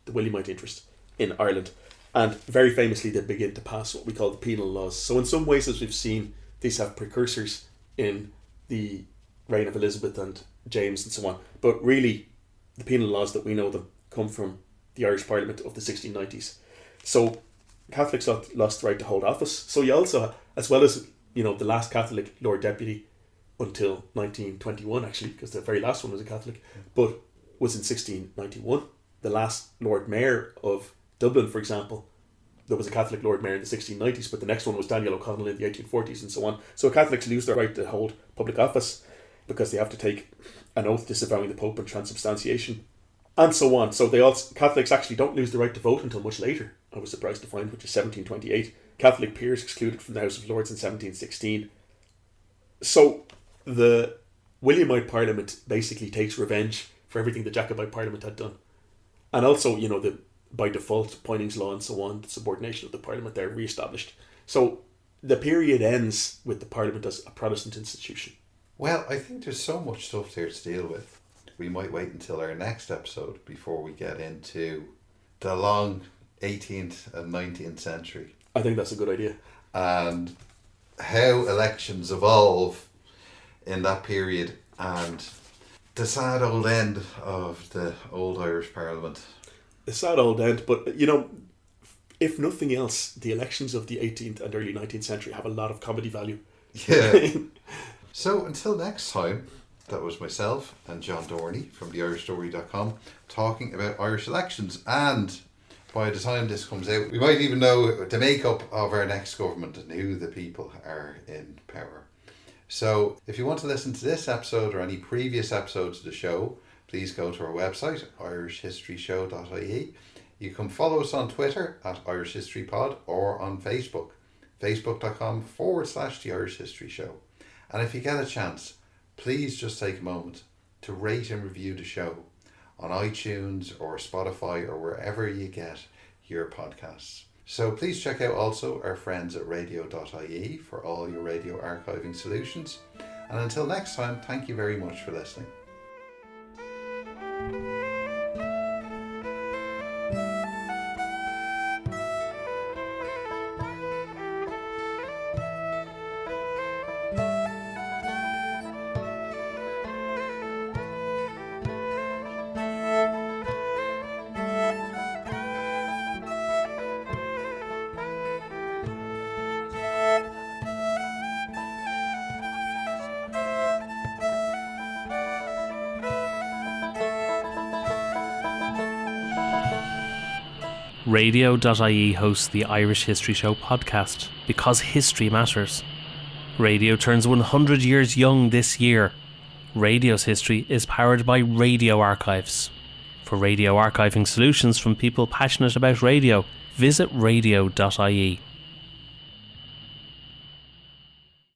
the Williamite interest in Ireland. And very famously, they begin to pass what we call the penal laws. So in some ways, as we've seen, these have precursors in the reign of Elizabeth and James and so on. But really, the penal laws that we know them come from the Irish Parliament of the 1690s. So Catholics lost the right to hold office. So you also, as well as, the last Catholic Lord Deputy until 1921, actually, because the very last one was a Catholic, but was in 1691. The last Lord Mayor of Dublin, for example, there was a Catholic Lord Mayor in the 1690s, but the next one was Daniel O'Connell in the 1840s and so on. So Catholics lose their right to hold public office because they have to take an oath disavowing the Pope and transubstantiation, and so on. So Catholics actually don't lose the right to vote until much later, I was surprised to find, which is 1728. Catholic peers excluded from the House of Lords in 1716. So the Williamite Parliament basically takes revenge for everything the Jacobite Parliament had done. And also, by default, Poyning's law and so on, the subordination of the Parliament there re-established. So the period ends with the Parliament as a Protestant institution. Well, I think there's so much stuff there to deal with. We might wait until our next episode before we get into the long 18th and 19th century. I think that's a good idea. And how elections evolve in that period, and the sad old end of the old Irish Parliament. A sad old end, but if nothing else, the elections of the 18th and early 19th century have a lot of comedy value. Yeah. So until next time, that was myself and John Dorney from theirishstory.com talking about Irish elections, and by the time this comes out, we might even know the makeup of our next government and who the people are in power. So if you want to listen to this episode or any previous episodes of the show, please go to our website, irishhistoryshow.ie. You can follow us on Twitter at irishhistorypod or on Facebook, facebook.com/The Irish History Show. And if you get a chance, please just take a moment to rate and review the show on iTunes or Spotify or wherever you get your podcasts. So please check out also our friends at radio.ie for all your radio archiving solutions. And until next time, thank you very much for listening. Radio.ie hosts the Irish History Show podcast because history matters. Radio turns 100 years young this year. Radio's history is powered by radio archives. For radio archiving solutions from people passionate about radio, visit radio.ie.